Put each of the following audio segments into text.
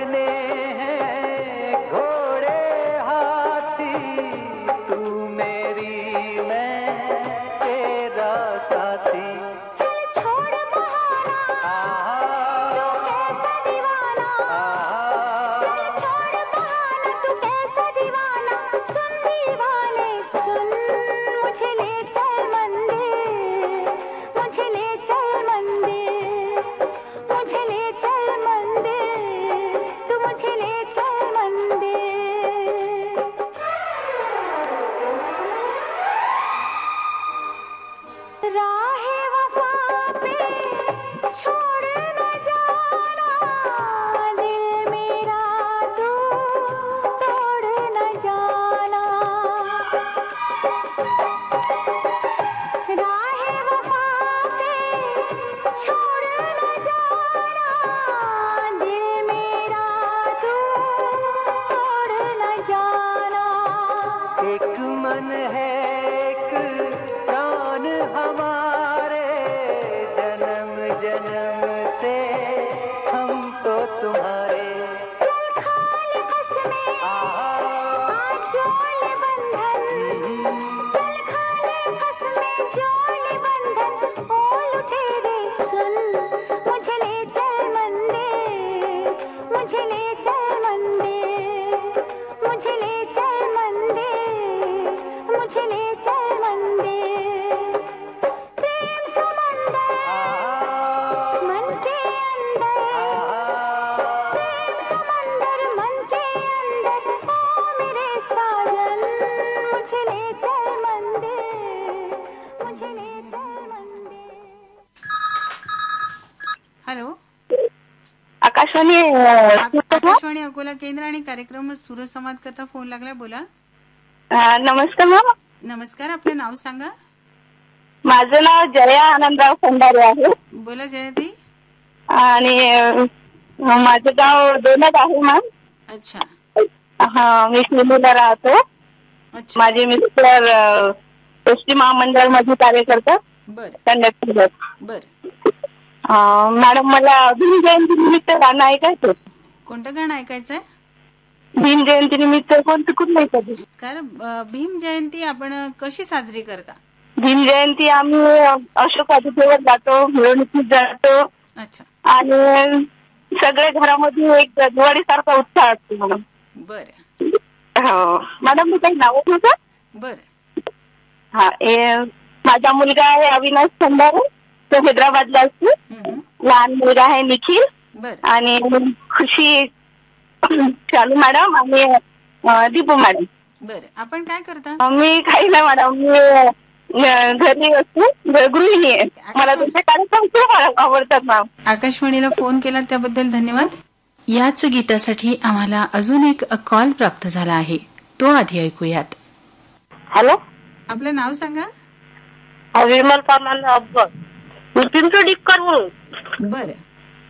अपने हैं घोड़े हाथी, तू मेरी मैं तेरा साथी। आकाशवाणी अकोला केंद्र आणि कार्यक्रम सूरसंवाद करता फोन लागला. बोला. नमस्कार मॅम. नमस्कार. आपलं नाव सांगा. माझं नाव जया आनंदराव खंडारे आहे. बोला जयती. आणि माझं गाव दोनच आहे मॅम. अच्छा. हा, मी शिवनेरीला राहतो. माझे मिस्टर एसटी महामंडळ मध्ये कार्य करतात. कंडक्टर. बर. मॅडम, मला भीम जयंती निमित्त गाणं ऐकायचं. कोणतं गाणं ऐकायचंय? भीम जयंती निमित्त कोणतं कुठलं ऐकायचं? कारण भीम जयंती आपण कशी साजरी करता? भीम जयंती आम्ही अशोक वाटिकेवर जातो, मिरवणुकीत जातो. अच्छा. आणि सगळे घरामध्ये एक दिवाळी सारखा उत्साह असतो मॅडम. बर. हो मॅडम, मी काही नाव होतं. बर. हा, माझा मुलगा आहे अविनाश खंडारे, तो हैदराबादला असतो. लहान मुलगा आहे निखिल. आणि खुशी चालू मॅडम आणि दीपू मॅडम. बरं. आपण काय करता? मी काही नाही मॅडम, मी घरी असतो, गृहिणी आहे. मला तुमचे कार्यक्रम खूप आवडतात मॅम. आकाशवाणीला फोन केला त्याबद्दल धन्यवाद. याच गीतासाठी आम्हाला अजून एक कॉल प्राप्त झाला आहे, तो आधी ऐकूयात. हॅलो, आपलं नाव सांगा. विमल पामान अब्बर, डिक्कर म्हणून. बरं.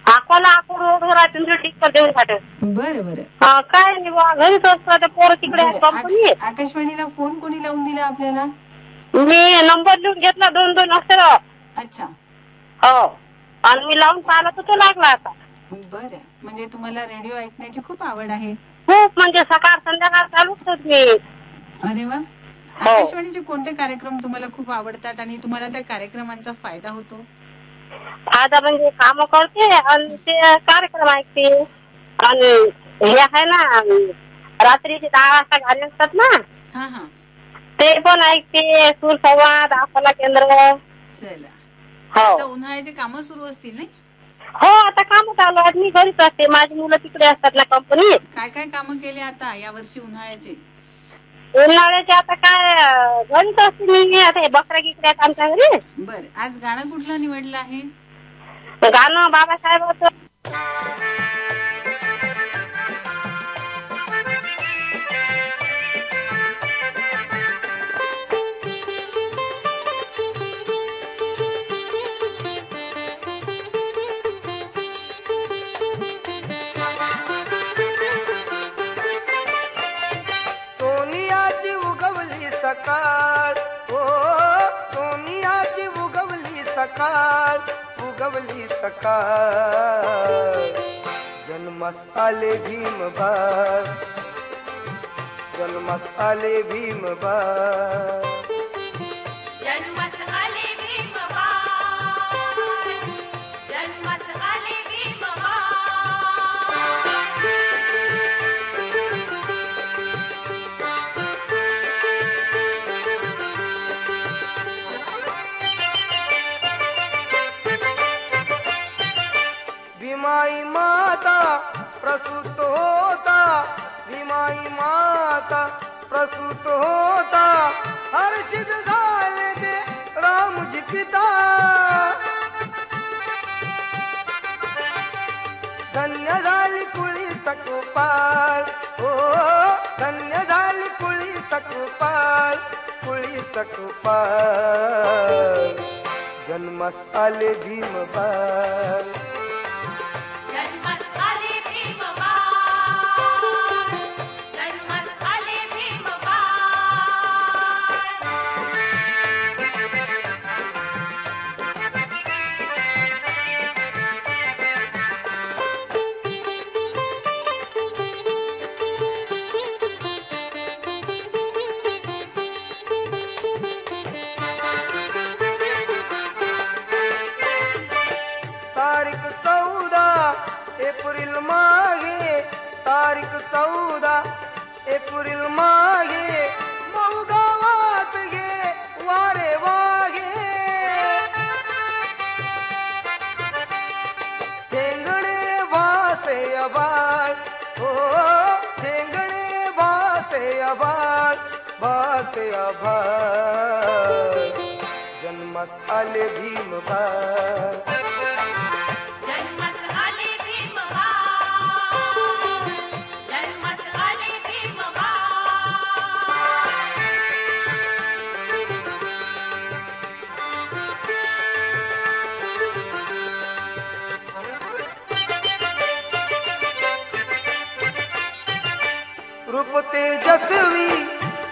अकोला रोडवर डिक्कर देऊन साठी. बरं बरं. काय नाही, घरीच असतो. पोरं तिकडे कंपनी. आकाशवाणीला फोन कोणी लावून दिला आपल्याला? मी नंबर लिहून घेतला, 2-2 अक्षर. अच्छा. हो, आणि मी लावून पाहिला तर तो लागला आता. बरं. म्हणजे तुम्हाला रेडिओ ऐकण्याची खूप आवड आहे? खूप, म्हणजे सकाळ संध्याकाळ चालूच होती. अरे वा. आकाशवाणीचे कोणते कार्यक्रम तुम्हाला खूप आवडतात आणि तुम्हाला त्या कार्यक्रमांचा फायदा होतो? फायदा म्हणजे काम करते आणि ते कार्यक्रम ऐकते. आणि हे आहे ना, रात्रीचे 10 वाजता गाणे असतात ना, ते पण ऐकते. सूरसंवाद, अकोला केंद्र. चला. हो, उन्हाळ्याचे काम सुरू असतील नाही? हो, आता काम चालू आहेत. मी घरीच असते, माझी मुलं तिकडे असतात ना कंपनीत. काय काय काम केले आता या वर्षी उन्हाळ्याचे? उन्हाळ्याचे आता काय घरीच असते मी. आता हे बकऱ्या गिकऱ्या आहेत आमच्या घरी. बरं. आज गाणं कुठलं निवडलं आहे? गाणं बाबासाहेबांचं. सोनियाची उगवली सकाळ, ओ सोनियाची उगवली सकाळ, उगवली सकाळ. जन्म जन्मास आले भीमबाळ, जन्मास आले भीमबाळ, जन्मास आले भीमबाळ, जन्मास आले भीमाई माता प्रसूत होता, भीमाई माता प्रसूत होता, हर्षित झाले ते रामजी पिता, धन्य झाली कुळी सकुपाळ, ओ धन्य झाली कुळी सकुपाळ, कुळी सकुपाळ, जन्मास आले भीमबाळ, जन्मास आले भीमबाळ, जन्मास आले तारीख 14 एप्रिल मागे, तारीख 14 एप्रिल मागे, मऊ गावात गे वारे वागे, ठेंगणे वासे अबाळ, हो ठेंगणे वासे अबाळ, वासे अबाळ, जन्मास आले भीमबाळ, जन्मास आले भीमबाळ, जन्मास आले रूप तेजस्वी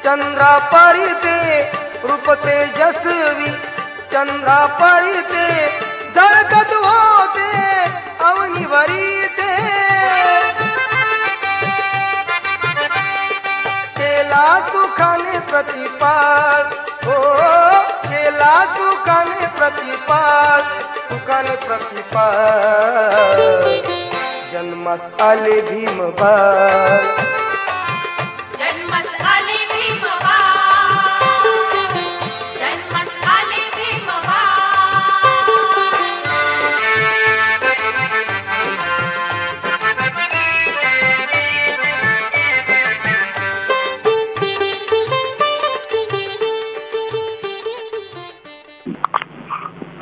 चंद्रा परिते, रूप तेजस्वी चंद्रा परिते, झळकत होते अवनीवरीते, केला सुखाने प्रतिपाळ, हो केला सुखाने प्रतिपाळ, सुखाने प्रतिपाळ, जन्मास आले भीमबाळ, जन्मास आले भीमबाळ, जन्मास आले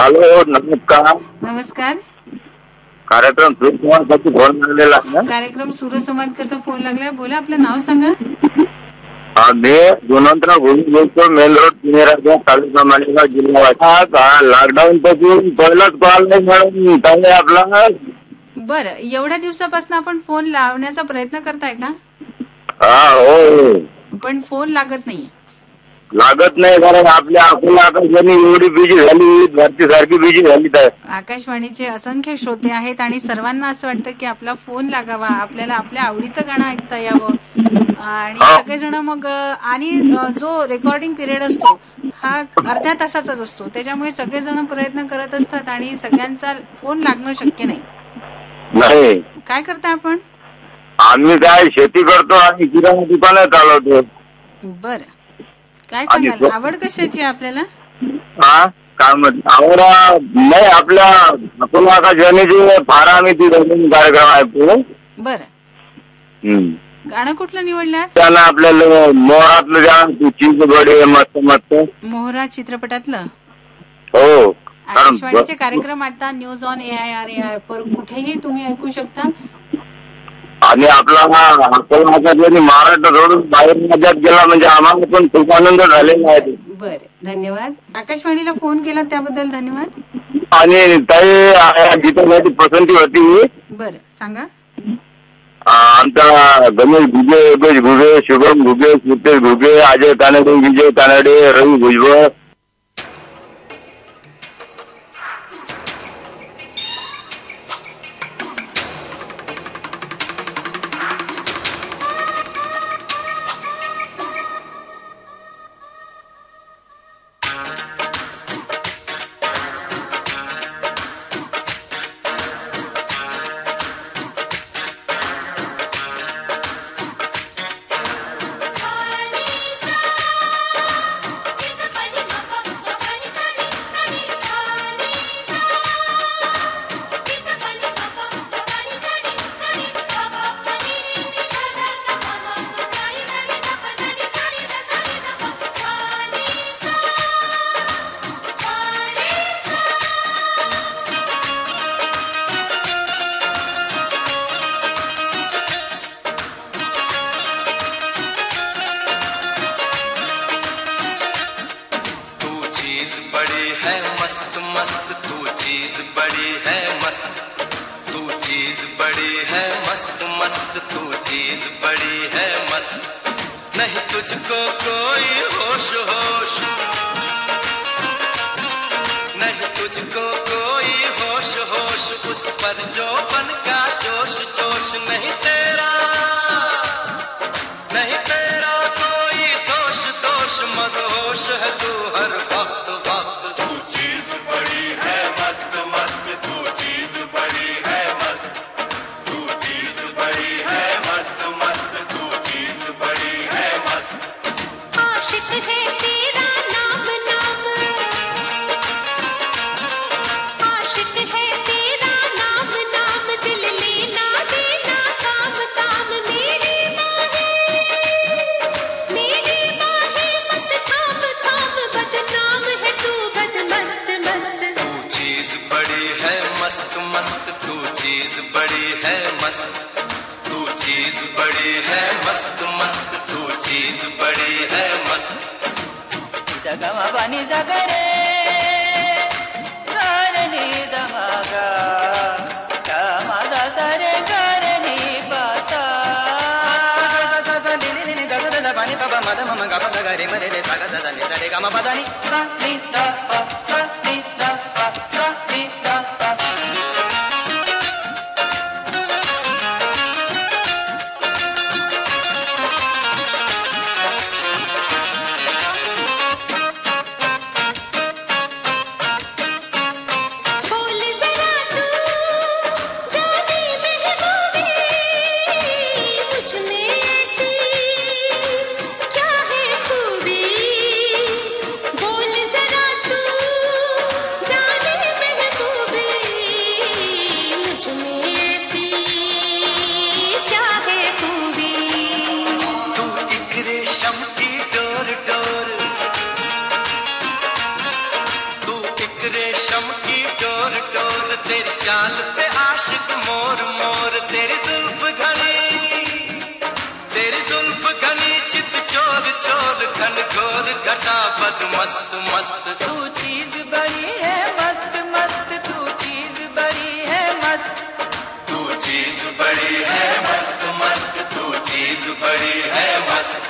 हॅलो, नमस्कार. नमस्कार. कार्यक्रम सूरसंवादसाठी फोन लागलेला आहे. कार्यक्रम सूरसंवाद करता फोन लागलाय. बोला, आपलं नाव सांगा. मी गुणवंतराव घोडी बोलतो, मेन रोड पुणेराजा, तालुका मालेगाव, जिल्हा वाशिम. लॉकडाऊन पासून पहिलाच कॉल नाही मॅडम ताई आपला. बरं, एवढ्या दिवसापासून आपण फोन लावण्याचा प्रयत्न करताय का? हा, हो. पण फोन लागत नाही. लागत नाही कारण आपल्या अकोला आकाशवाणी एवढी बिजी झाली, भारती सारखी बिजी झाली. आकाशवाणीचे असंख्य श्रोते आहेत आणि सर्वांना असं वाटतं की आपला फोन लागावा, आपल्याला आपल्या आवडीचं गाणं ऐकता यावं, आणि सगळेजण मग आणि जो रेकॉर्डिंग पिरियड असतो हा अर्ध्या तासाचाच असतो, त्याच्यामुळे सगळेजण प्रयत्न करत असतात आणि सगळ्यांचा फोन लागणं शक्य नाही. काय करता आपण? आम्ही काय शेती करतो आणि किराणा दुकान चालवतो. बर, काय सांगाल, आवड कशाची आपल्याला? हा, काय आवड नाही आपल्या अकोला आकाशवाणीची फार आम्ही ती कार्यक्रम ऐकतो. बर, गाणं कुठलं निवडलं? त्यानं आपल्याला मोहरातलं ज्या चिंचगोडे मस्त मस्त मोहरा चित्रपटातलं. हो, आकाशवाणीचे कार्यक्रम आता न्यूज ऑन AIR वर कुठेही तुम्ही ऐकू शकता. आणि आपला अकोला आकाशवाणी महाराष्ट्र सोडून बाहेर राज्यात गेला म्हणजे आम्हाला पण खूप आनंद झालेला आहे. बर, धन्यवाद. आकाशवाणीला फोन केला त्याबद्दल धन्यवाद. आणि ताई गीतासाठी पसंती होती. बर, सांगा. आमचा गणेश घुगे, योगेश घुगे, शुभम घुगे, सुतेश घुगे, अजय कानडे, विजय कानडे, रवी भुजबळ. मस्त मस्त तू चीज बड़ी है मस्त, तू चीज बड़ी है मस्त मस्त, तू चीज बड़ी है मस्त। नहीं तुझको कोई होश होश, नहीं तुझको कोई होश होश, उस पर जो बन का जोश जोश। नहीं तेरा, नहीं तेरा कोई दोष दोष, मदहोश है तू हर वक्त वक्त। तू चीज बड़ी है मस्त मस्त, तू चीज बड़ी है मस्त, तू चीज बड़ी है मस्त मस्त, तू चीज बड़ी है मस्त। आशिक है तेरा नाम नाम, आशिक है तेरा नाम नाम, दिल लेना देना काम काम। मेरी बाहें मत थाम थाम, बदनाम है तू बदमस्त मस्त। तू चीज बड़ी है मस्त मस्त, तू चीज बड़ी है मस्त, तू चीज बड़ी है मस्त मस्त, तू चीज बड़ी है मस्त। सगमा पानी सगरे करनी दमागा, कामादा सरे करनी पासा। पानी पापा मद मम गा पद गरे मरे रे सागा सा नि सा रे गा म पदा नि सा नि दा पा सा नि दा पा सा नि दा पा। बोल जरा तू जाने महबूबी, मुझ में ऐसी क्या है खूबी। बोल जरा तू जाने महबूबी, मुझ में ऐसी क्या है खूबी। तू एक रेशम की डोर डोर, तू एक रेशम की डोर डोर, तेरी चाल पे आशिक मोर मोर। तेरी जुल्फ घनी, तेरी जुल्फ घनी, चित चोर चोर, घन घोर घटा बद मस्त मस्त। तू चीज बड़ी है मस्त मस्त, तू चीज बड़ी है मस्त, तू चीज बड़ी है मस्त मस्त, तू चीज बड़ी है मस्त।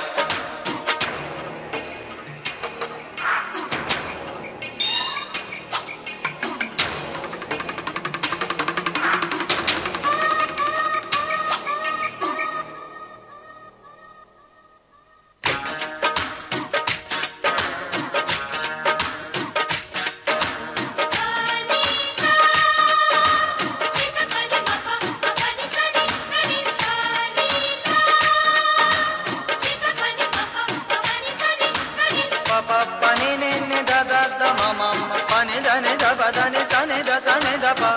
पापा पानी ने दा दा दा मामा पानी दा ने दा पा दा ने सा ने दा पा।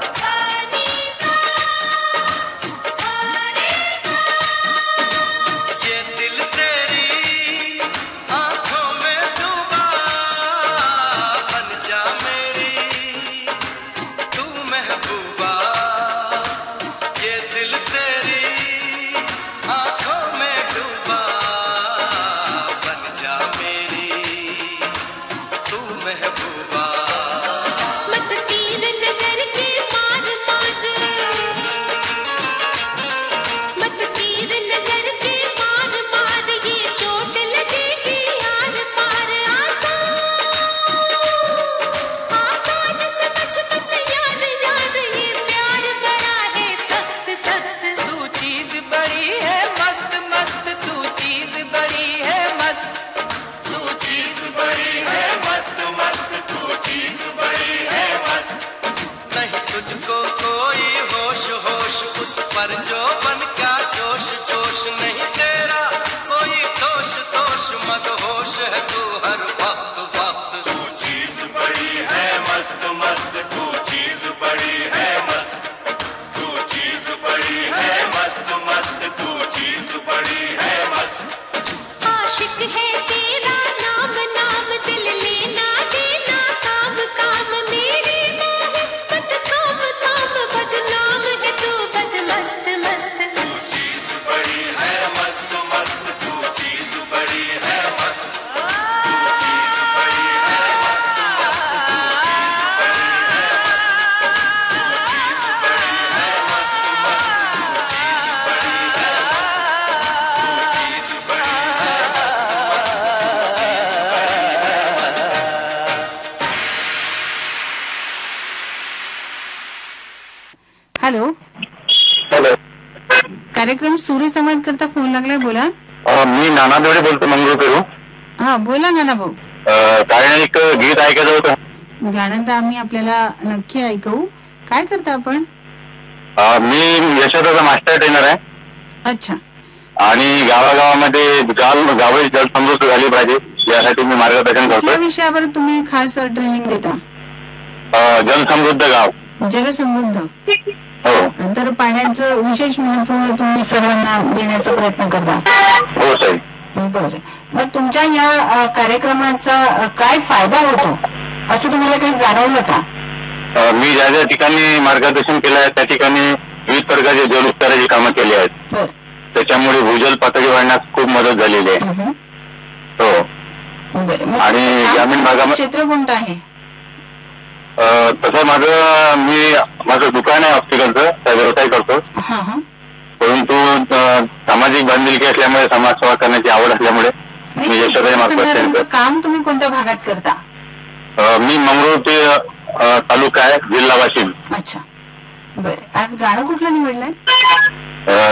ये दिल तेरी आंखों में डूबा, बन जा मेरी तू महबूबा। ये दिल तेरी आंखों में डूबा, बन जा मेरी तू महबूबा। मत तीर नजर के मार मार, कार्यक्रम सूर्य समाज करता फोन लागलाय. बोला. मी नाना दोडे बोलतो मंगळूर पेरू. हा बोला नाना भाऊ. काय एक गीत ऐकायचं होतं. गाणं तर आम्ही आपल्याला नक्की ऐकवू. काय करता आपण? मी यशोदाचा मास्टर ट्रेनर आहे. अच्छा. आणि गावागावामध्ये गावाची जलसमृद्धी झाली पाहिजे यासाठी मी मार्गदर्शन करतो. या विषयावर तुम्ही खास ट्रेनिंग देता? जलसमृद्ध गाव. जलसमृद्ध. हो. तर पाण्याचं विशेष महत्व तुम्ही सर्वांना देण्याचा प्रयत्न करता. हो साहेब. बरं. मग तुमच्या या कार्यक्रमाचा काय फायदा होतो असं तुम्हाला काही जाणवलं का? मी ज्या ज्या ठिकाणी मार्गदर्शन केलं आहे त्या ठिकाणी विविध प्रकारचे जलविस्ताराची कामं केली आहेत. त्याच्यामुळे भूजल पातळी वाढण्यास खूप मदत झालेली आहे. हो. आणि ग्रामीण भागामध्ये क्षेत्र कोणतं आहे? तसं माझं दुकान आहे ऑप्टिकलचं, त्या व्यवसाय करतो. परंतु सामाजिक बांधिलकी असल्यामुळे समाज सेवा करण्याची आवड असल्यामुळे मी यशोदा मार्गदर्शन. काम तुम्ही कोणत्या भागात करता? मी मंगळूर ते तालुका आहे, जिल्हा वाशिम. अच्छा. बरं. आज गाणं कुठलं निवडलंय?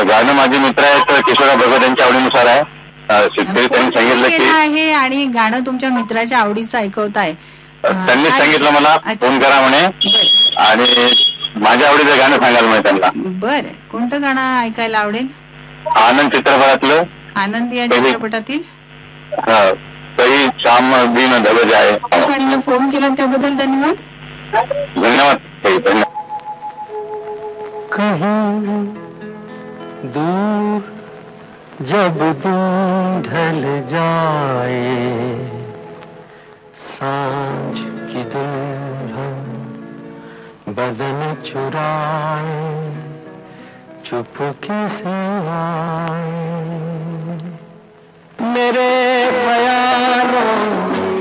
गाणं माझे मित्र आहेत किशोरा भगत यांच्या आवडीनुसार आहे. शेतकरी त्यांनी सांगितलं की आहे आणि गाणं तुमच्या मित्राच्या आवडीचं ऐकवताय. त्यांनीच सांगितलं मला फोन करा म्हणे आणि माझ्या आवडीचं गाणं सांगायला म्हणे त्यांना. बरं. कोणतं गाणं ऐकायला आवडेल? आनंद चित्रपटातलं. आनंद या चित्रपटातील तरी शाम दिन धवज आहे. आकाशवाणीला फोन केला त्याबद्दल धन्यवाद. धन्यवाद. कहीं दूर जब दिन ढल जाए, सांझ की दुल्हन बदन चुराए, चुपके से आए, मेरे ख्यालों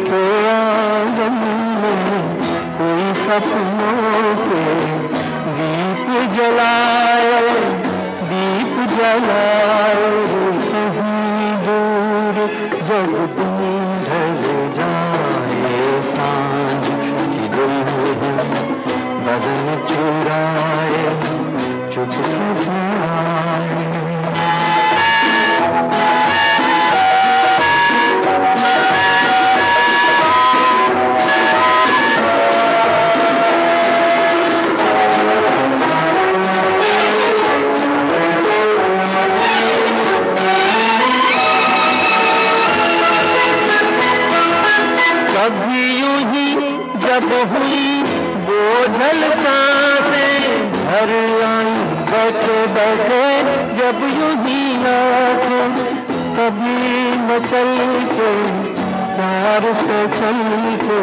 के आंगन में कोई सपनों के दीप जलाए, दीप जलाए, कहीं दूर जब दिन ढल जाए, सांझ की दुल्हन बदन चुराए, चुपके से आए। कभी यूं ही जब हुई बोझल सांसें भर आई बैठे बैठे, जब यूं ही आंखें कभी न चलते प्यार से चलते,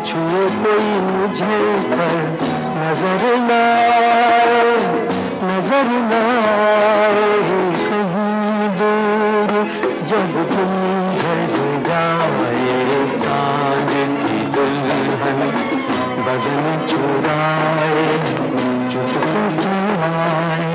छुए कोई मुझे पर नजर न आए, नजर न आए, कहीं दूर जब तुम ढल जाए, सांझ की दुल्हन बदन चुराए, चुपके से आए।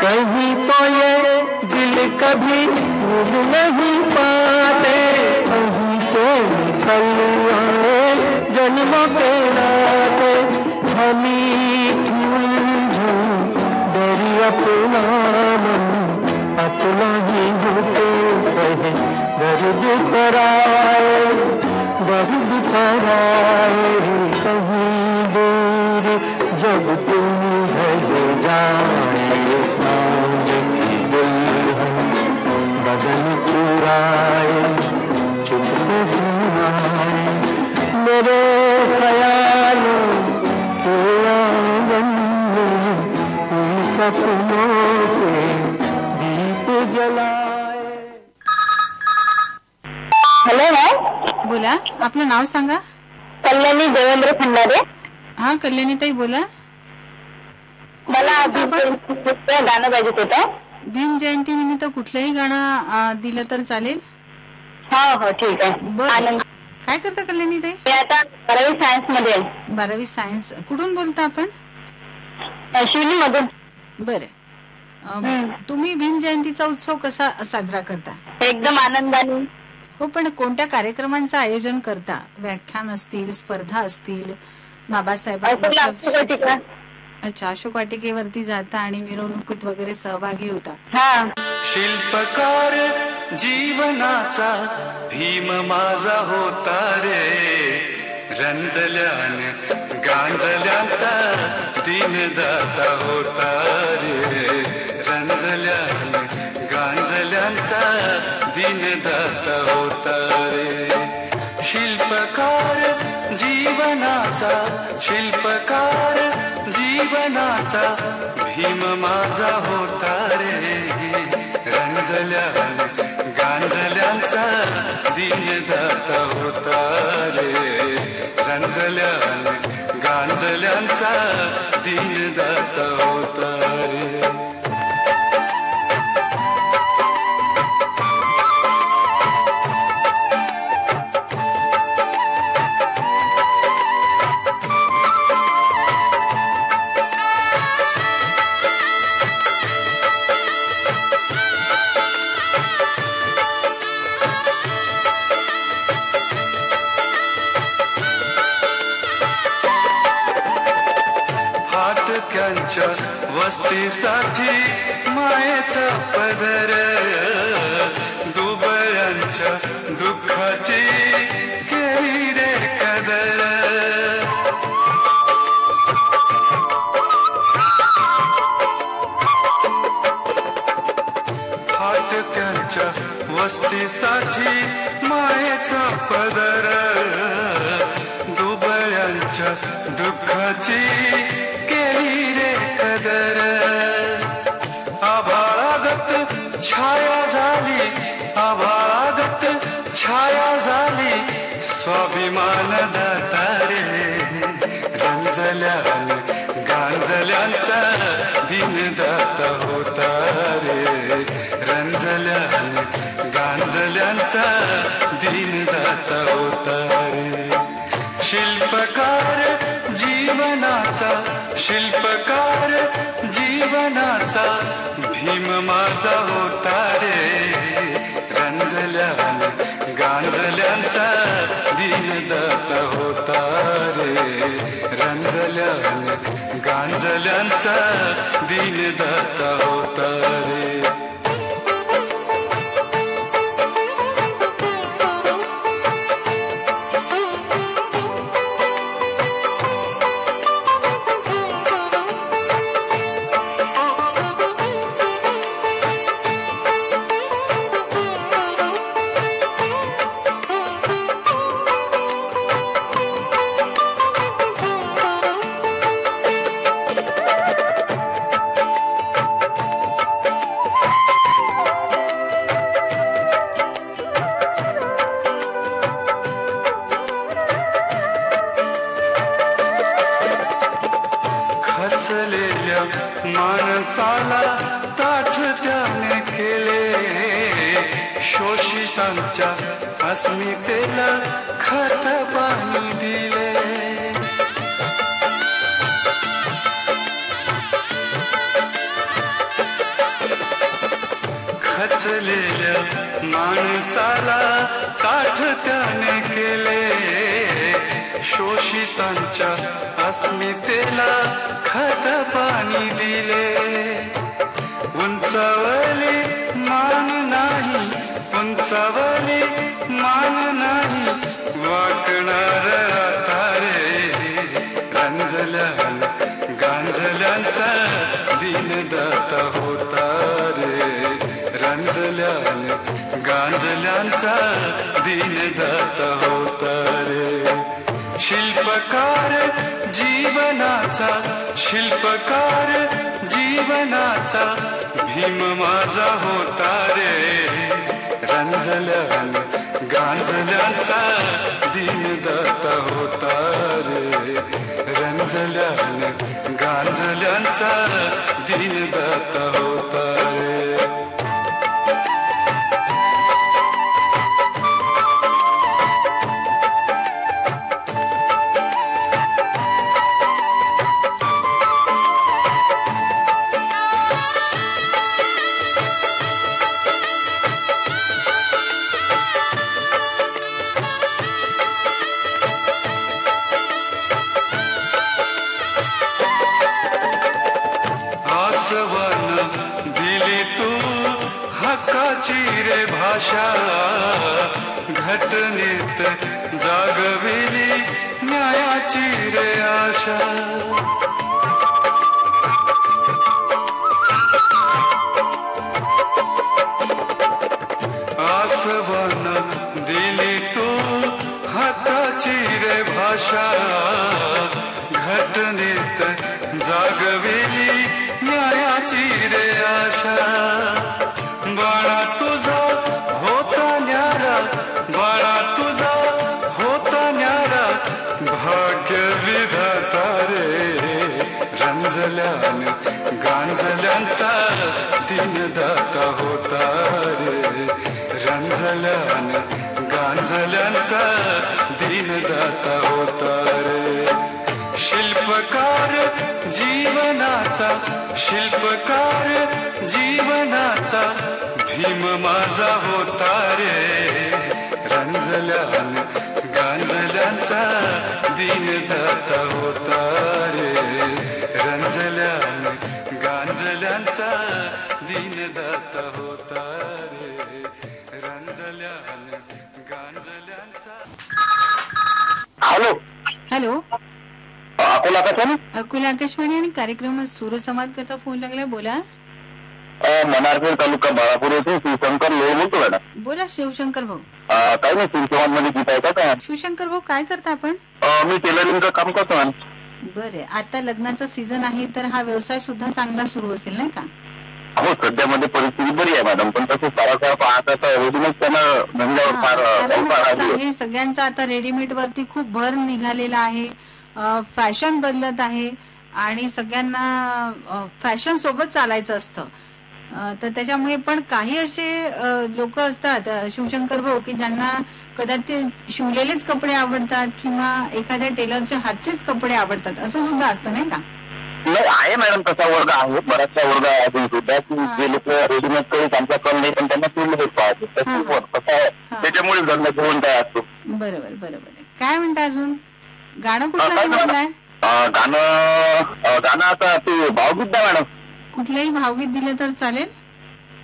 कहीं तो ये दिल कभी भूल नहीं पाते, कहीं से निकल आए जन्मों के नाते, मीठी उलझन डरी अपना मन, अपना ही होते सहे दर्द कराए, दर्द कराए, कहीं दूर जब तुम ढल जाए, सांझ की दुल्हन बदन चुराए, चुपके से आए, मेरे ख्यालों के आंगन में उन सपनों के दीप जलाए। Hello ma'am. बोला. आपलं नाव सांगा. कल्याणी देवेंद्र खंडारे. हा कल्याणी ताई बोला. मला गाणं पाहिजे होतं. भीम जयंती निमित्त कुठलंही गाणं दिलं तर चालेल. हो ठीक आहे. बरं. काय करता कल्याणी ताई? आता 12वी सायन्स मध्ये. 12वी सायन्स. कुठून बोलता आपण? शिवनी मधून. बरं. तुम्ही भीम जयंतीचा उत्सव कसा साजरा करता? एकदम आनंदाने. हो, पण कोणत्या कार्यक्रमांचं आयोजन करता? व्याख्यान असतील, स्पर्धा असतील, बाबासाहेबांच्या अच्छा अशोक वाटिकेवरती जाता आणि मिरवणुकीत वगैरे सहभागी होता. शिल्पकार जीवनाचा भीम माझा होता रे, रंजल्यान गांजल्यांचा दीनदाता होता रे, रंजल्यान गांजल्यांचा दीनदाता होता रे. शिल्पकार जीवनाचा, शिल्पकार जीवनाचा भीम माझा होता रे, रंजल्यान गांजल्यांचा दीनदाता होता रे, रंजल्यान गांजल्यांचा दीनदाता होता रे. वस्तीसाठी मायेचा पदर, दुबळ्यांच्या दुःखाची केली रे कदर. फाटक्यांच्या वस्तीसाठी मायेचा पदर, दुबळ्यांच्या दुःखाची केली रे कदर. आभाळागत छाया झाली, आभाळागत छाया झाली स्वाभिमान दाता रे, रंजल्यान गांजल्यांचा दीनदाता होता रे, रंजल्यान गांजल्यांचा दीनदाता होता रे. शिल्पकार जीवनाचा, शिल्पकार जीवनाचा भीम माझा होता रे, रंजल्यान गांजल्यांचा दीनदाता होता रे, रंजल्यान गांजल्यांचा दीनदाता होता रे. माणसाला ताठ त्याने केले, शोषितांच्या अस्मितेला खत पाणी दिले. खचलेल्या माणसाला ताठ त्याने केले, शोषितांच्या अस्मितेला खत पाणी दिले. उंचावली मान नाही, उंचावली मान नाही वाकणार आता रे, रंजल्यान गांजल्यांचा दीनदाता होता रे, रंजल्यान गांजल्यांचा दीनदाता होता रे. शिल्पकार जीवनाचा, शिल्पकार जीवनाचा भीम माझा होता रे, रंजल्यान गांजल्यांचा दीनदाता होता रे, रंजल्यान गांजल्यांचा दीनदाता होता रे. रे भाषा घटनेत जागविली न्यायाची रे आशा आसवन दिली तू हाताची रे भाषा घटनेत जागविली न्यायाची रे आशा बाळा तुझा होता न्यारा बाळा तुझा होता न्यारा भाग्य विधाता रे रंजल्यान गांजल्यांचा दिनदाता होता रे रंजल्यान गांजल्यांचा दिनदाता होता रे शिल्पकार जीवनाचा शिल्पकार जीवनाचा भीम माझा होता रे रंजल्यान गांजल्यांचा दिनदाता होता रे रंजल्यान गांजल्यांचा दिनदाता होता रे रंजल्यान गांजल्यांचा. Hello hello, Akola Akashvani. अकोला आकाशवाणी आणि कार्यक्रमात सूरसंवाद करता फोन लागलाय. बोला. मनारखेड तालुका बाळापूर येथे शिवशंकर लोळ बोलतो मॅडम. बोला शिवशंकर भाऊ. काही नाही, सूरसंवाद मध्ये गीत आहे का? शिवशंकर भाऊ काय करता आपण? मी टेलरिंगचं काम करतो मॅम. बरे, आता लग्नाचा सीझन आहे तर हा व्यवसाय सुद्धा चांगला सुरू असेल नाही का? हो, सध्या मध्ये परिस्थिती बरी आहे मॅडम, पण तसं सारा पाहता रेडीमेड त्यांना धंद्यावर फार सगळ्यांचा आता रेडीमेड वरती खूप भर निघालेला आहे. फॅशन बदलत आहे आणि सगळ्यांना फॅशन सोबत चालायचं असतं. तर त्याच्यामुळे पण काही असे लोक असतात शिवशंकर भाऊ की ज्यांना कदाचित शिवलेलेच कपडे आवडतात किंवा एखाद्या टेलरच्या हातचेच कपडे आवडतात, असं सुद्धा असतं नाही का? नाही, आहे मॅडम, तसा वर्ग आहे, बराचसा वर्ग आहे सुद्धा की जे लोक रेडीमेड कडे त्यांचा कल नाही पण त्यांना शिवलेलेच पाहते, कसं आहे त्याच्यामुळे धंदा घेऊन काय असतो. बरोबर बरोबर. काय म्हणता अजून? गाणं कुठलं म्हटलंय? गाणं आता ते भावगीत द्या मॅडम. कुठलंही भावगीत दिलं तर चालेल?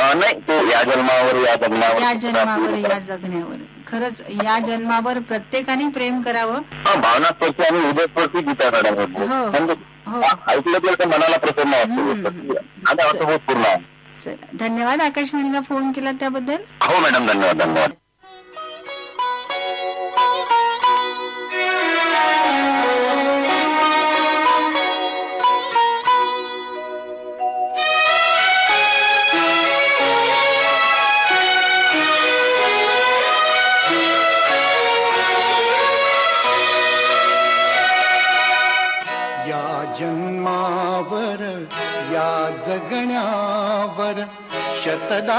नाही, तो या जन्मावर या जगण्यावर. या जन्मावर या जगण्यावर. खरंच या जन्मावर प्रत्येकाने प्रेम करावं. भावनास्पर्शी आणि हृदयस्पर्शी गीत आहे मॅडम. ऐकलं तर मनाला प्रसन्न वाटतं आणि अर्थबोधपूर्ण आहे. चला, धन्यवाद आकाशवाणीला फोन केला त्याबद्दल. हो मॅडम, धन्यवाद धन्यवाद. जन्मावर या जगण्यावर शतदा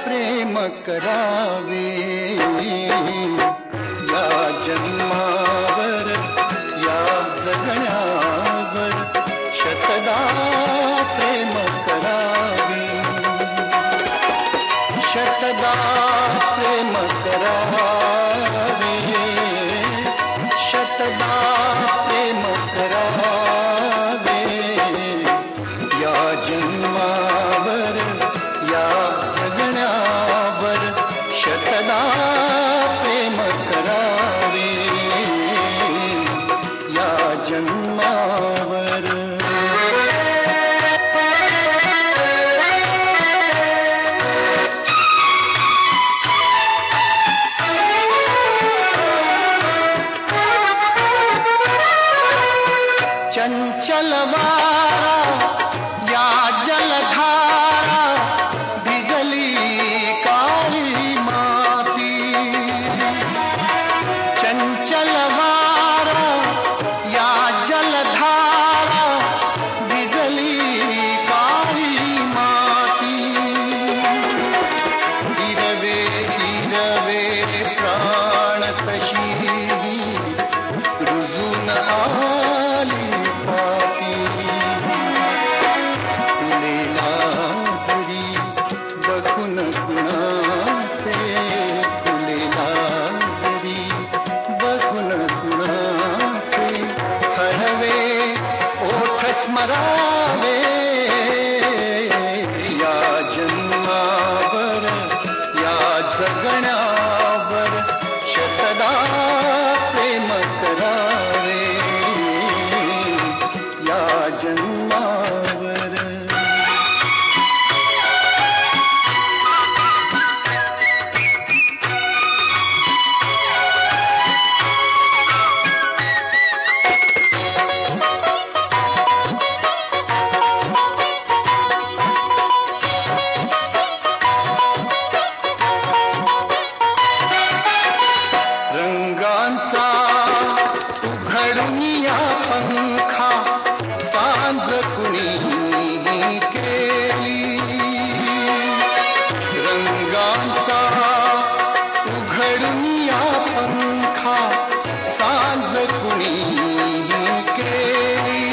प्रेम करावे. या जन्मावर या जगण्यावर शतदा प्रेम करावे. शतदा प्रेम करावे. शतदा प्रेम करावे. या जन्मावर या जगण्यावर शतदा प्रेम करावे. या जन्मावर. चंचल वारा या जलधारा भिजली काळी माती. चंचल वारा या जलधारा भिजली काळी माती. हिरवे हिरवे प्राण तशी रुजून आली पाती. जगण्यावर शतदा प्रेम करावे या जन्मावर. रंगांचा उघडून या पंखा सांज कुणी केली. रंगांचा उघडून या पंखा सांज कुणी केली.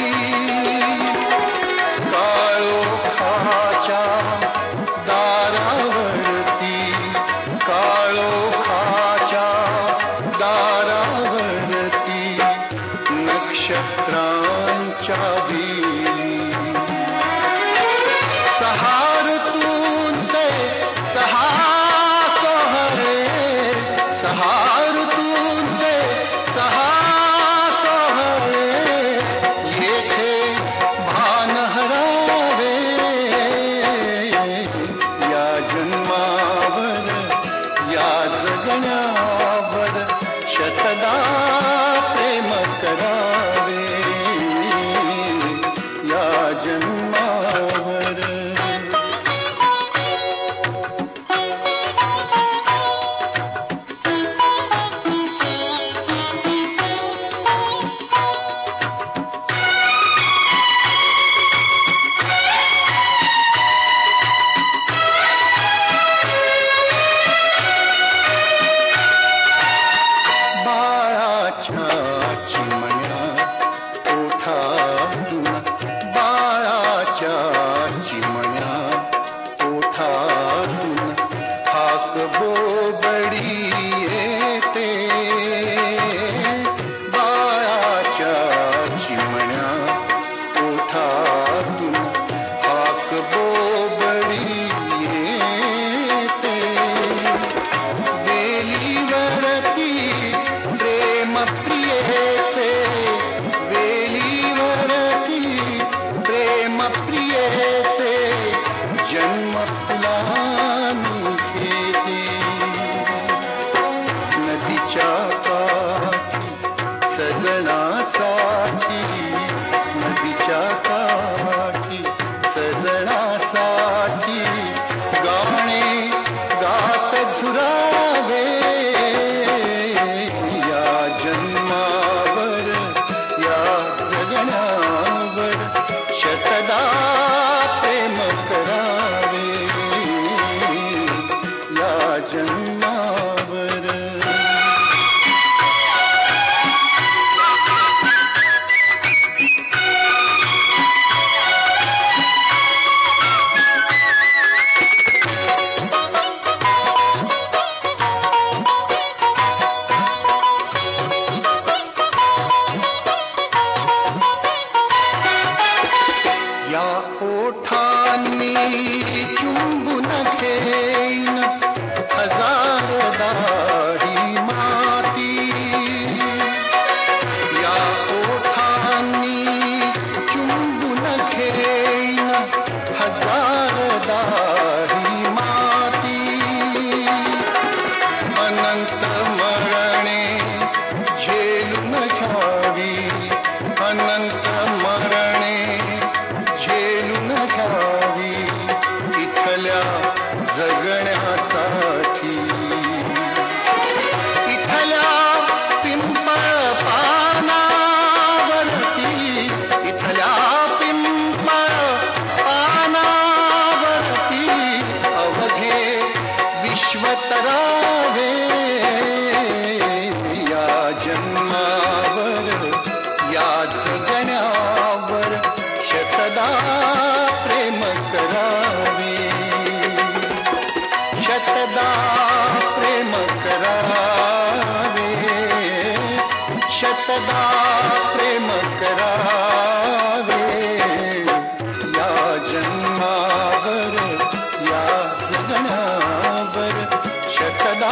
काळोखाच्या दारावरती काळोखाच्या दारावरती नक्षत्रांच्या वेली. सहा ऋतूंचे सहा सोहळे सहा ऋतूंचे सहा सोहळे येथे भान हरावे या जन्मावर या जगण्यावर शतदा प्रेम करावे या जन्मावर. बाळाच्या चिमण्या ओठातून बाळाच्या चिमण्या ओठातून हाक बोबडी येते. बाळाच्या चिमण्या ओठातून हाक बोबडी येते. वेलीवरती प्रेम प्रियेचे वेलीवरती प्रेम प्रियेचे जन्म फुलांनी घेते. नदीच्या काठी सजनासाठी नदीच्या काठी सजनासाठी गाणे गात झुरावे या जन्मावर या जगण्यावर शतदा प्रेम करावे या जन्मावर. या ओठांनी चुंबून घेईन हजारदा ही माती. या ओठांनी चुंबून घेईन हजारदा ही माती. अनंत मरणे झेलून घ्यावी अनंत मरणे झेलून घ्यावी इथल्या जगण्यासाठी. इथल्या पिंपळ पानावरती इथल्या पिंपळ पानावरती अवघे विश्व तरावे या जन्मावर या जगण्यावर शतदा प्रेम करावे शतदा प्रेम करावे शतदा प्रेम करावे या जन्मावर या जगण्यावर शत सदा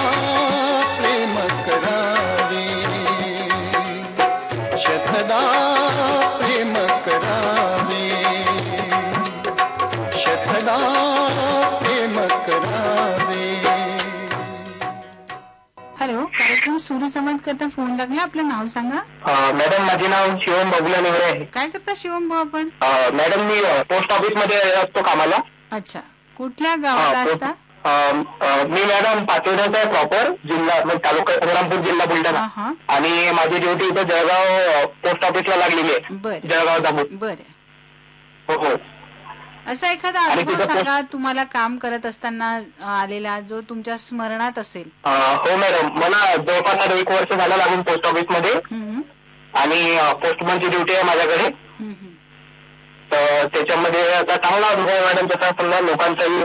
प्रेम करावे शतदा प्रेम करावे शतदा प्रेम करावे. हॅलो, कार्यक्रम सूर्यसंवाद करता फोन लागला. आपलं नाव सांगा. मॅडम माझे नाव शिवम बबुला निवडे आहे. काय करता शिवम भाऊ आपण? मॅडम मी पोस्ट ऑफिस मध्ये असतो कामाला. अच्छा, कुठल्या गावाला असता? मी मॅडम पाचोड्याचा आहे प्रॉपर, जिल्हा तालुका संग्रामपूर, जिल्हा बुलढाणा. आणि माझी ड्युटी इथं जळगाव पोस्ट ऑफिसला लागलेली आहे, जळगाव दाबून. बरं. हो हो. असा एखादा अनुभव सांगा तुम्हाला काम करत असताना आलेला, जो तुमच्या स्मरणात असेल. हो मॅडम, मला जवळपास 1 वर्ष झालं लागून पोस्ट ऑफिस मध्ये, आणि पोस्टमनची ड्युटी आहे माझ्याकडे. तर त्याच्यामध्ये आता चांगला अनुभव आहे मॅडम, तसा समजा लोकांचाही.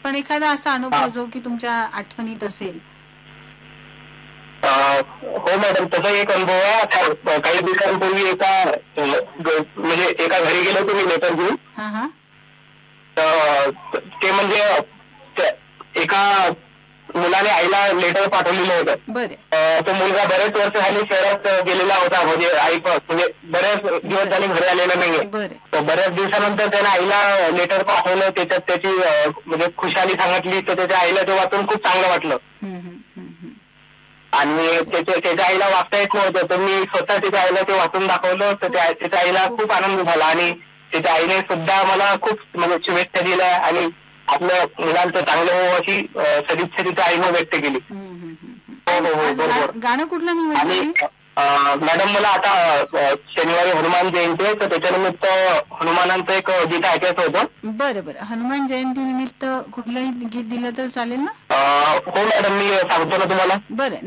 पण एखादा असा अनुभव जो की तुमच्या आठवणीत असेल. हो मॅडम, तसा एक अनुभव आहे. काही दिवसांपूर्वी म्हणजे एका घरी गेलो होतो मी लेटर घेऊन. ते म्हणजे एका मुलाने आईला लेटर पाठवलेलं होतं. तो मुलगा बरेच वर्ष झाले शहरात गेलेला होता, म्हणजे आई म्हणजे बरेच दिवस झाले घरी आलेला नाहीये. तर बऱ्याच दिवसानंतर त्याने आईला लेटर पाठवलं, त्याच्यात त्याची म्हणजे खुशाली सांगितली. तर त्याच्या आईला ते वाचून खूप चांगलं वाटलं. आणि त्याच्या आईला वाचता येत नव्हतं, तर मी स्वतः त्याच्या आईला ते वाचून दाखवलं. तर त्याच्या आईला खूप आनंद झाला, आणि त्याच्या आईने सुद्धा मला खूप म्हणजे शुभेच्छा दिल्या, आणि आपल्या मुलांचं चांगलं हो अशी सदिच्छा तिच्या आईने व्यक्त केली. गाणं कुठलं? आणि मॅडम मला आता शनिवारी हनुमान जयंती आहे, तर त्याच्यानिमित्त हनुमानांचं एक गीत ऐकायचं होतं. बरं बरं. हनुमान जयंती निमित्त कुठलंही गीत दिलं तर चालेल ना? हो मॅडम, मी सांगतो ना तुम्हाला. बरं.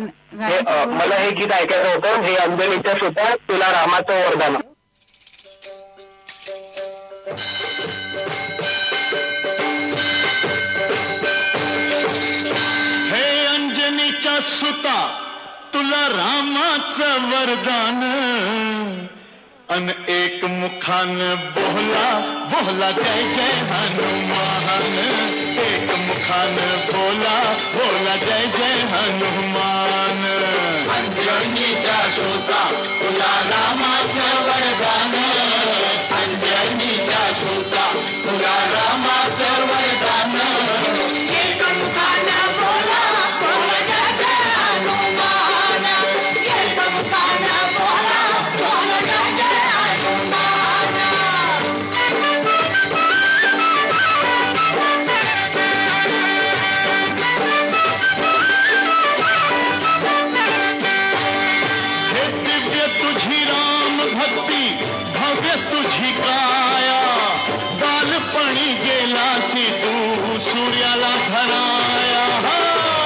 मला हे गीत ऐकायचं होतं. हे अंजलीच्या सुद्धा तुला रामाचं वरदान. हे अंजनीच्या सुता तुला रामाचं वरदान, अन एक मुखान बोला बोला जय जय हनुमान. एक मुखान बोला बोला जय जय हनुमान. अंजनीच्या सुता तुला रामाचं वरदान, अंजनीच्या सुता तुला रामाचं वरदान. एक मुखान बोला बोला जय जय हनुमान. एक मुखान बोला बोला जय जय हनुमान. हे दिव्य तुझी राम भक्ती, भव्य तुझी काया. बालपणी गेलासी तू सूर्याला धराया.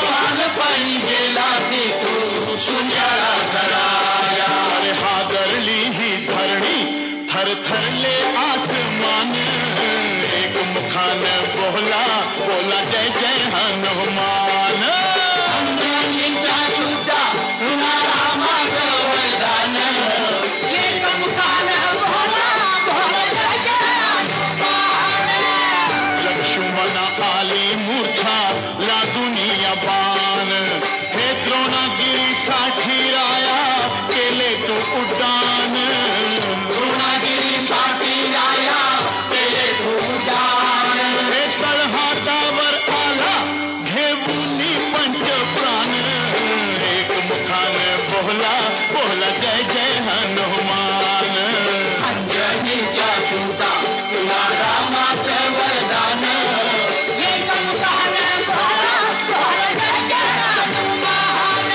बालपणी गेलासी तू सूर्याला धराया. अरे हादरली ही धरणी, थरथरले आसमान. एक मुखान बोला बोला जय जय हनुमान. अंजनीच्या सुद्धा तुला रामाचं वरदान. एक मुखान बोला बोला जय जय हनुमान. लक्ष्मणा आली मूर्छा लागून या बाण. हे द्रोणागिरीसाठी राया केले तू उड्डाण. द्रोणागिरीसाठी राया केले तू उड्डाण. हे तळहातावर आला घेऊन पंचप्राण. एक मुखान बोला बोला जय जय हनुमान. अंजनीच्या सुता तुला रामाचं वरदान. एक मुखान बोला बोला जय जय हनुमान.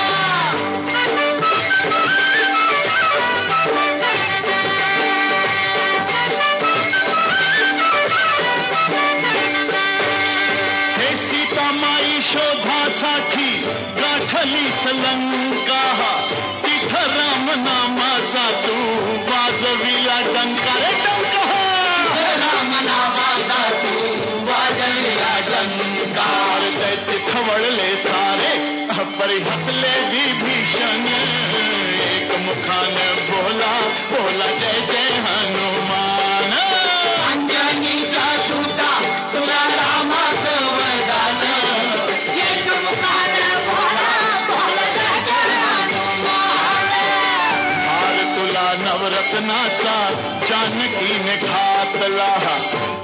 हे सीतामाई शोधासाठी गाठली लंका. तिथं राम नामाचा तू वाजविला डंका. रे डंका राम नामाचा तू वाजविला डंका. दैत्य खवळले सारे परिहसले विभीषण. एक मुखान बोला बोला जय जय हनुमान. अंजनीच्या सुता तुला रामाचं वरदान. एक मुखान लखनाचा जानकीने घातला,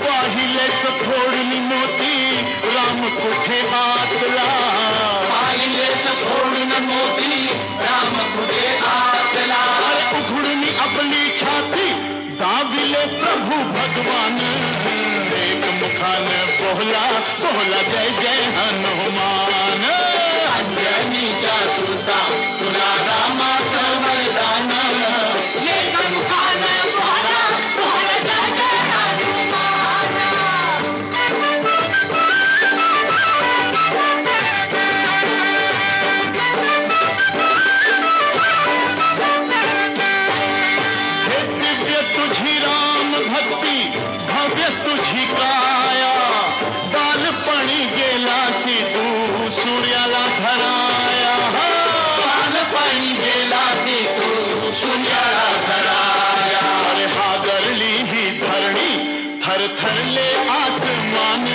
पाहिलेच फोडून मोती राम कुठे आतला, पाहिलेच फोडून मोती राम कुठे आतला, उघडून आपली छाती दाबिले प्रभू भगवान, एक मुखान बोला बोला जय जय हनुमान, अंजनीच्या सुता तुला रामाचं वरदान, एक मुखान बोला बोला जय जय हनुमान. हे दिव्य तुझी राम भक्ती, भव्य तुझी काया, बालपणी गेलासी तू सूर्याला धराया, बालपणी गेलासी तू सूर्याला धराया, अरे हादरली ही धरणी थरथरले आसमान,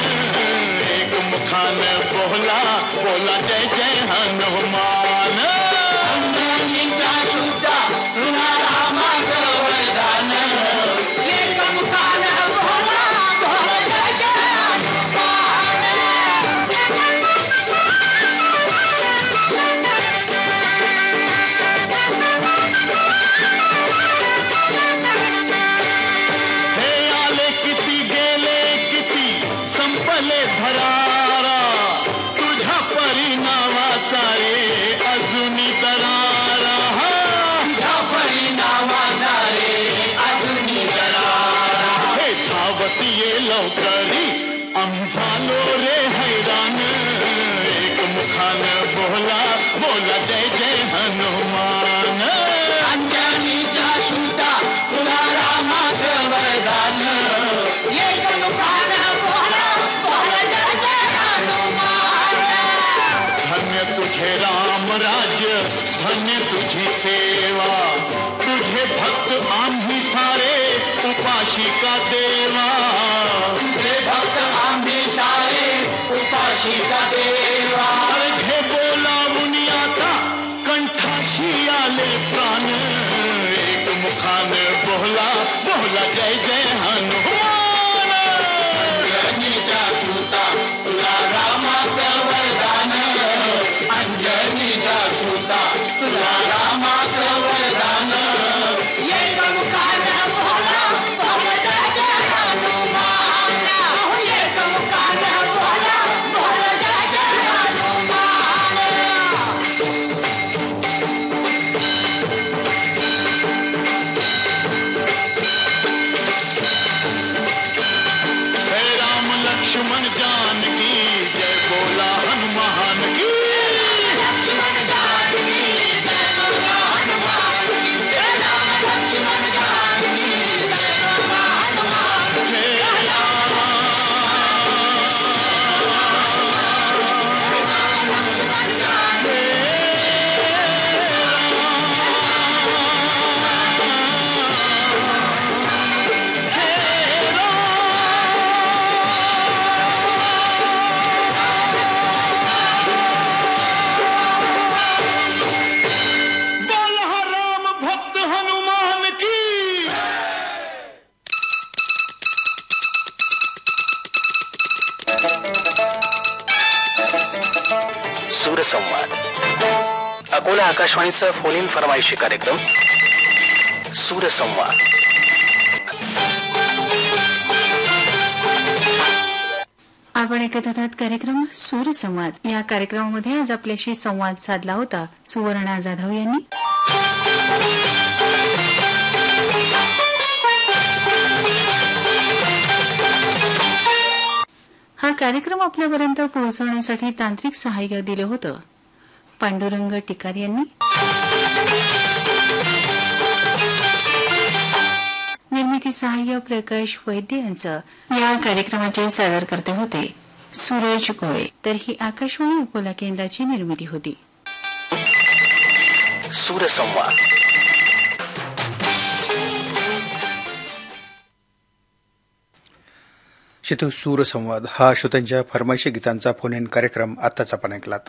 एक मुखान बोला बोला जय जय हनुमान, अंजनीचा सुद्धा तुला रामाचं वरदान, एक मुखान बोला बोला जय जय हनुमान. हे आले किती गेले किती संपले भरारा, तुझ्या परिणामाचा रे अजूनी दरारा, तुझ्या परिणामाचा रे अजूनी दरारा, हे धावत ये लवकरी आम्ही झालो रे हैराण, एक मुखान बोला बोला जय जय हनुमान, अंजनीच्या सुता तुला रामाचं वरदान, एक मुखान बोला बोला जय जय हनुमान. धन्य तुझे राम राज्य, धन्य तुझी सेवा, तुझे भक्त आम्ही सारे उपाशिका देवा, तुझे भक्त आम्ही सारे उपाशिका देवा, घे बोलावून आता कंठाशी आले प्राण, एक मुखान बोला बोला जय जय हनुमान, अंजनीचा सुता तुला रामाचं वरदान, अंजनीचा सुता तुला रामाचं वरदान, एक मुखान बोला बोला जय जय हनुमान, एक मुखान बोला बोला जय जय हनुमान. हे राम लक्ष्मण जानकी जय बोला हनुमान की, लक्ष्मण जानकी जय बोला हनुमान की, हे राम लक्ष्मण जानकी जय बोला हनुमान की, हे राम लक्ष्मण जानकी बोल हा राम भक्त हनुमान की. सूरसंवाद अकोला आकाशवाणीचा फोन इन फरमाईशी कार्यक्रम सूरसंवाद. आपण ऐकत होतात कार्यक्रम सूरसंवाद. या कार्यक्रमामध्ये आज आपल्याशी संवाद साधला होता सुवर्णा जाधव यांनी. हा कार्यक्रम आपल्यापर्यंत पोहोचवण्यासाठी तांत्रिक सहाय्य दिलं होतं पांडुरंग टिकार यांनी. निर्मिती सहाय्य प्रकाश वैद्य यांचं. या कार्यक्रमाचे सादरकर्ते होते सूरज कोळे. तर ही आकाशवाणी अकोला केंद्राची निर्मिती होती. सूरसंवाद. सूरसंवाद हा श्रोत्यांच्या फरमाईशी गीतांचा फोन इन कार्यक्रम आताच आपण ऐकलात.